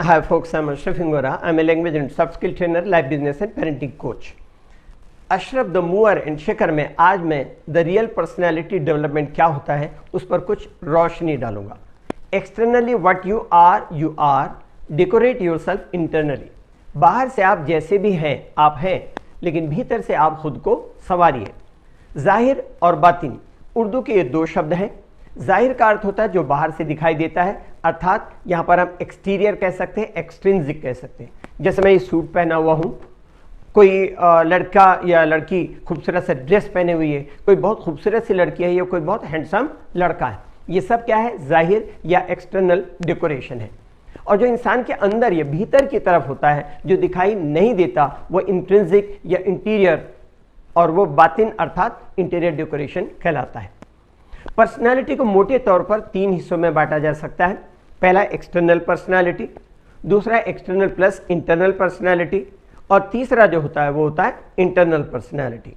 Hi folks, I'm Ashraf Ingora. I'm a language and soft skill trainer, life business and parenting coach. Ashraf the mover and shaker में आज मैं the real personality development क्या होता है उस पर कुछ रोशनी डालूंगा। Externally what you are, decorate yourself internally. बाहर से आप जैसे भी हैं आप हैं, लेकिन भीतर से आप खुद को संवारिए। जाहिर और बातिन उर्दू के ये दो शब्द हैं। जाहिर का अर्थ होता है जो बाहर से दिखाई देता है, अर्थात यहाँ पर हम एक्सटीरियर कह सकते हैं, एक्सट्रिंसिक कह सकते हैं। जैसे मैं ये सूट पहना हुआ हूँ, कोई लड़का या लड़की खूबसूरत सा ड्रेस पहने हुई है, कोई बहुत खूबसूरत सी लड़की है या कोई बहुत हैंडसम लड़का है। ये सब क्या है? जाहिर या एक्सटर्नल डेकोरेशन है। और जो इंसान के अंदर या भीतर की तरफ होता है, जो दिखाई नहीं देता, वो इंट्रिंसिक या इंटीरियर, और वो बातिन अर्थात इंटीरियर डेकोरेशन कहलाता है। पर्सनालिटी को मोटे तौर पर तीन हिस्सों में बांटा जा सकता है। पहला एक्सटर्नल पर्सनालिटी, दूसरा एक्सटर्नल प्लस इंटरनल पर्सनालिटी, और तीसरा जो होता है वो होता है इंटरनल पर्सनालिटी।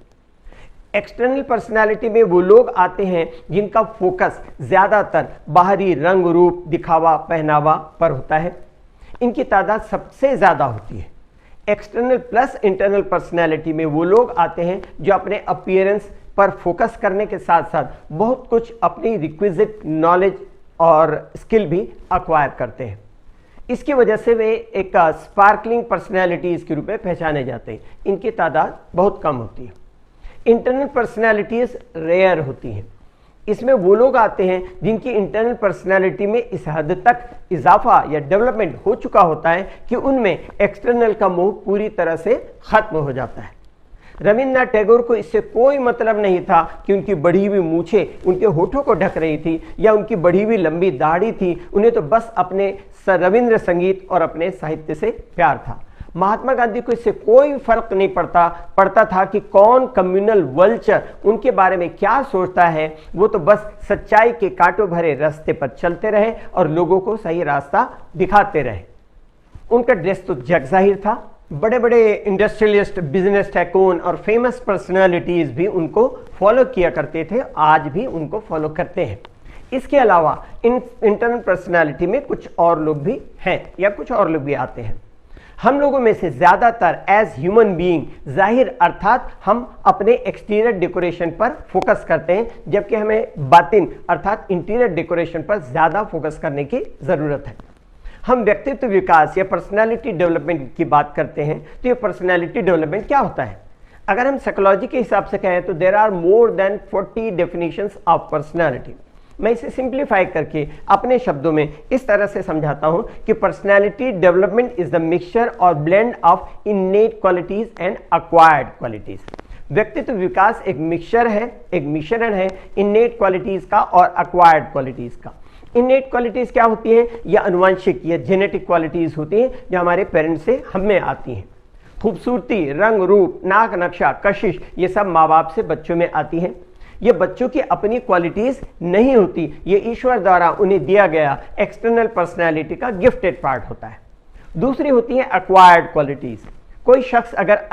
एक्सटर्नल पर्सनालिटी में वो लोग आते हैं जिनका फोकस ज़्यादातर बाहरी रंग रूप, दिखावा, पहनावा पर होता है। इनकी तादाद सबसे ज़्यादा होती है। एक्सटर्नल प्लस इंटरनल पर्सनालिटी में वो लोग आते हैं जो अपने अपीयरेंस पर फोकस करने के साथ साथ बहुत कुछ अपनी रिक्विजिट नॉलेज और स्किल भी अक्वायर करते हैं। इसकी वजह से वे एक स्पार्कलिंग पर्सनैलिटीज़ के रूप में पहचाने जाते हैं। इनकी तादाद बहुत कम होती है। इंटरनल पर्सनैलिटीज़ रेयर होती हैं। इसमें वो लोग आते हैं जिनकी इंटरनल पर्सनैलिटी में इस हद तक इजाफा या डेवलपमेंट हो चुका होता है कि उनमें एक्सटर्नल का मोह पूरी तरह से ख़त्म हो जाता है। रविन्द्रनाथ टैगोर को इससे कोई मतलब नहीं था कि उनकी बढ़ी हुई मूछें उनके होठों को ढक रही थी या उनकी बढ़ी हुई लंबी दाढ़ी थी। उन्हें तो बस अपने रविंद्र संगीत और अपने साहित्य से प्यार था। महात्मा गांधी को इससे कोई फर्क नहीं पड़ता था कि कौन कम्युनल वल्चर उनके बारे में क्या सोचता है। वो तो बस सच्चाई के कांटों भरे रास्ते पर चलते रहे और लोगों को सही रास्ता दिखाते रहे। उनका ड्रेस तो जगजाहिर था। बड़े बड़े इंडस्ट्रियलिस्ट, बिजनेस टाइकून और फेमस पर्सनालिटीज़ भी उनको फॉलो किया करते थे, आज भी उनको फॉलो करते हैं। इसके अलावा इंटरनल पर्सनालिटी में कुछ और लोग भी हैं या कुछ और लोग भी आते हैं। हम लोगों में से ज़्यादातर एज ह्यूमन बीइंग जाहिर अर्थात हम अपने एक्सटीरियर डेकोरेशन पर फोकस करते हैं, जबकि हमें बातिन अर्थात इंटीरियर डेकोरेशन पर ज़्यादा फोकस करने की ज़रूरत है। हम व्यक्तित्व विकास या पर्सनालिटी डेवलपमेंट की बात करते हैं, तो ये पर्सनालिटी डेवलपमेंट क्या होता है? अगर हम साइकोलॉजी के हिसाब से कहें तो there are more than 40 definitions of personality. मैं इसे सिंप्लीफाई करके अपने शब्दों में इस तरह से समझाता हूं कि personality development is the mixture और blend of innate qualities and acquired qualities. व्यक्तित्व विकास एक मिक्सचर है, एक मिश्रण है इननेट क्वालिटीज का और एक्वायर्ड क्वालिटीज का। इननेट क्वालिटीज क्या होती हैं? या अनुवांशिक या जेनेटिक क्वालिटीज होती हैं जो हमारे पेरेंट्स से हमें आती हैं। खूबसूरती, रंग रूप, नाक नक्शा, कशिश, ये सब माँ बाप से बच्चों में आती हैं। ये बच्चों की अपनी क्वालिटीज नहीं होती, ये ईश्वर द्वारा उन्हें दिया गया एक्सटर्नल पर्सनैलिटी का गिफ्टेड पार्ट होता है। दूसरी होती है एक्वायर्ड क्वालिटीज। कोई शख्स अगर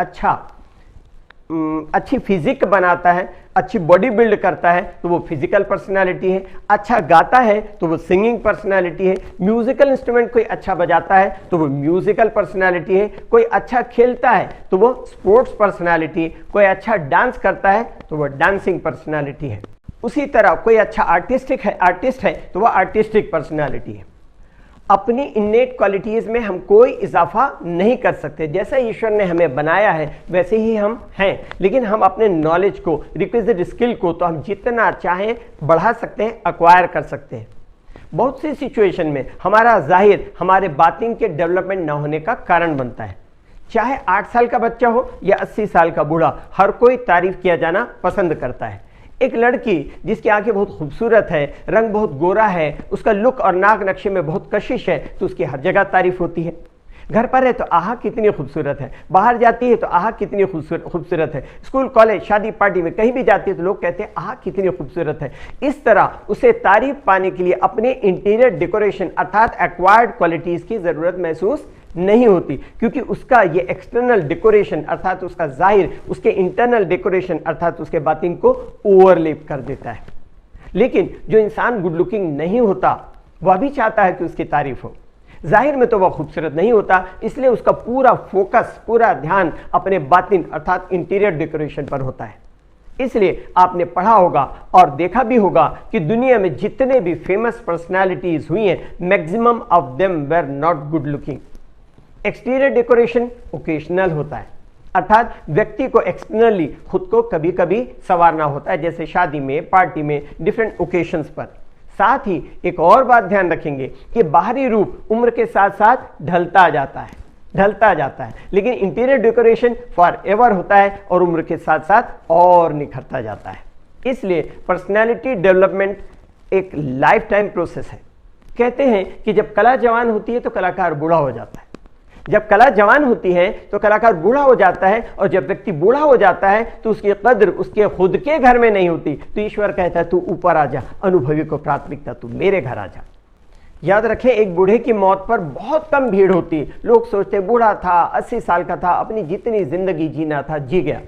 अच्छी फिजिक बनाता है, अच्छी बॉडी बिल्ड करता है तो वो फिजिकल पर्सनालिटी है। अच्छा गाता है तो वो सिंगिंग पर्सनालिटी है। म्यूजिकल इंस्ट्रूमेंट कोई अच्छा बजाता है तो वो म्यूजिकल पर्सनालिटी है। कोई अच्छा खेलता है तो वो स्पोर्ट्स पर्सनालिटी है। कोई अच्छा डांस करता है तो वो डांसिंग पर्सनालिटी है। उसी तरह कोई अच्छा आर्टिस्ट है तो वह आर्टिस्टिक पर्सनालिटी है। अपनी इननेट क्वालिटीज़ में हम कोई इजाफा नहीं कर सकते। जैसा ईश्वर ने हमें बनाया है वैसे ही हम हैं, लेकिन हम अपने नॉलेज को, रिक्विजिट स्किल को तो हम जितना चाहें बढ़ा सकते हैं, एक्वायर कर सकते हैं। बहुत सी सिचुएशन में हमारा जाहिर हमारे बातिन के डेवलपमेंट न होने का कारण बनता है। चाहे 8 साल का बच्चा हो या 80 साल का बूढ़ा, हर कोई तारीफ किया जाना पसंद करता है। एक लड़की जिसकी आंखें बहुत खूबसूरत है, रंग बहुत गोरा है, उसका लुक और नाक नक्शे में बहुत कशिश है, तो उसकी हर जगह तारीफ होती है। घर पर है तो आहा कितनी खूबसूरत है, बाहर जाती है तो आहा कितनी खूबसूरत है, स्कूल, कॉलेज, शादी, पार्टी में कहीं भी जाती है तो लोग कहते हैं आहा कितनी खूबसूरत है। इस तरह उसे तारीफ पाने के लिए अपने इंटीरियर डेकोरेशन अर्थात एक्वायर्ड क्वालिटीज की जरूरत महसूस नहीं होती, क्योंकि उसका ये एक्सटर्नल डेकोरेशन अर्थात उसका जाहिर उसके इंटरनल डेकोरेशन अर्थात उसके बातिन को ओवरलेप कर देता है। लेकिन जो इंसान गुड लुकिंग नहीं होता वह भी चाहता है कि उसकी तारीफ हो। जाहिर में तो वह खूबसूरत नहीं होता, इसलिए उसका पूरा फोकस, पूरा ध्यान अपने बातिन अर्थात इंटीरियर डेकोरेशन पर होता है। इसलिए आपने पढ़ा होगा और देखा भी होगा कि दुनिया में जितने भी फेमस पर्सनालिटीज हुई हैं, maximum of them were not good looking. Exterior decoration occasional होता है, अर्थात व्यक्ति को एक्सटर्नली खुद को कभी कभी संवारना होता है, जैसे शादी में, पार्टी में, डिफरेंट ओकेशंस पर। साथ ही एक और बात ध्यान रखेंगे कि बाहरी रूप उम्र के साथ साथ ढलता जाता है, लेकिन इंटीरियर डेकोरेशन फॉर एवर होता है और उम्र के साथ साथ और निखरता जाता है। इसलिए पर्सनैलिटी डेवलपमेंट एक लाइफ टाइम प्रोसेस है। कहते हैं कि जब कला जवान होती है तो कलाकार बूढ़ा हो जाता है, जब कला जवान होती है तो कलाकार बूढ़ा हो जाता है, और जब व्यक्ति बूढ़ा हो जाता है तो उसकी कद्र उसके खुद के घर में नहीं होती, तो ईश्वर कहता है तू ऊपर आ जा, अनुभवी को प्राथमिकता, तू मेरे घर आ जा। याद रखें, एक बूढ़े की मौत पर बहुत कम भीड़ होती। लोग सोचते बूढ़ा था, 80 साल का था, अपनी जितनी जिंदगी जीना था जी गया,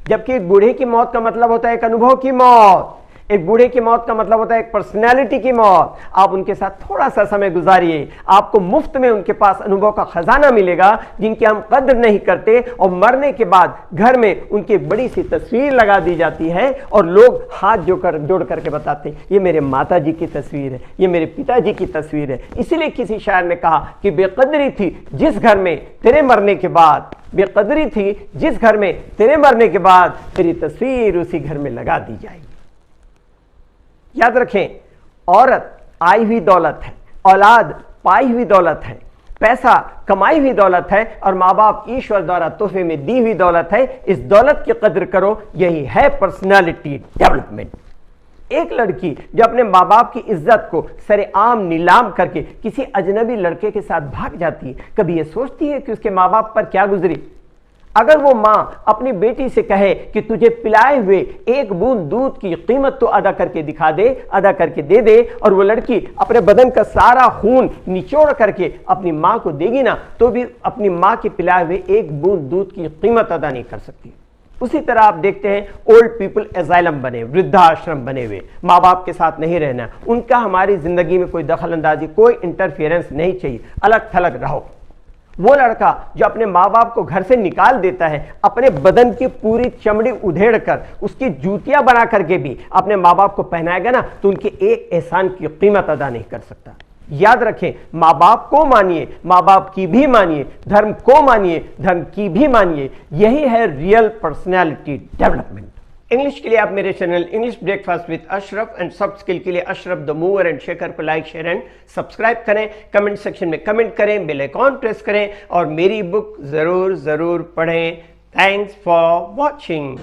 जबकि एक बूढ़े की मौत का मतलब होता है एक अनुभव की मौत। एक बूढ़े की मौत का मतलब होता है एक पर्सनैलिटी की मौत। आप उनके साथ थोड़ा सा समय गुजारिए, आपको मुफ्त में उनके पास अनुभव का खजाना मिलेगा जिनकी हम कद्र नहीं करते, और मरने के बाद घर में उनकी बड़ी सी तस्वीर लगा दी जाती है और लोग हाथ जोड़ करके बताते हैं ये मेरे माता जी की तस्वीर है, ये मेरे पिताजी की तस्वीर है। इसीलिए किसी शायर ने कहा कि बेकदरी थी जिस घर में तेरे मरने के बाद, बेकदरी थी जिस घर में तेरे मरने के बाद तेरी तस्वीर उसी घर में लगा दी जाएगी। याद रखें, औरत आई हुई दौलत है, औलाद पाई हुई दौलत है, पैसा कमाई हुई दौलत है, और माँ बाप ईश्वर द्वारा तोहफे में दी हुई दौलत है। इस दौलत की कद्र करो, यही है पर्सनालिटी डेवलपमेंट। एक लड़की जो अपने माँ बाप की इज्जत को सरेआम नीलाम करके किसी अजनबी लड़के के साथ भाग जाती है, कभी यह सोचती है कि उसके माँ बाप पर क्या गुजरी? अगर वो माँ अपनी बेटी से कहे कि तुझे पिलाए हुए एक बूंद दूध की कीमत तो अदा करके दिखा दे, अदा करके दे दे, और वो लड़की अपने बदन का सारा खून निचोड़ करके अपनी माँ को देगी ना, तो भी अपनी माँ के पिलाए हुए एक बूंद दूध की कीमत अदा नहीं कर सकती। उसी तरह आप देखते हैं ओल्ड पीपल एजाइलम बने, वृद्धाश्रम बने हुए, माँ बाप के साथ नहीं रहना, उनका हमारी जिंदगी में कोई दखल अंदाजी, कोई इंटरफेरेंस नहीं चाहिए, अलग थलग रहो। वो लड़का जो अपने माँ बाप को घर से निकाल देता है, अपने बदन की पूरी चमड़ी उधेड़ कर उसकी जूतियां बना करके भी अपने माँ बाप को पहनाएगा ना, तो उनके एक एहसान की कीमत अदा नहीं कर सकता। याद रखें, माँ बाप को मानिए, माँ बाप की भी मानिए, धर्म को मानिए, धर्म की भी मानिए। यही है रियल पर्सनैलिटी डेवलपमेंट। इंग्लिश के लिए आप मेरे channel English breakfast with Ashraf and soft skill के लिए Ashraf the mover and shaker को लाइक, शेयर एंड सब्सक्राइब करें। कमेंट सेक्शन में कमेंट करें, बेल आइकॉन प्रेस करें, और मेरी बुक जरूर पढ़ें। Thanks for watching.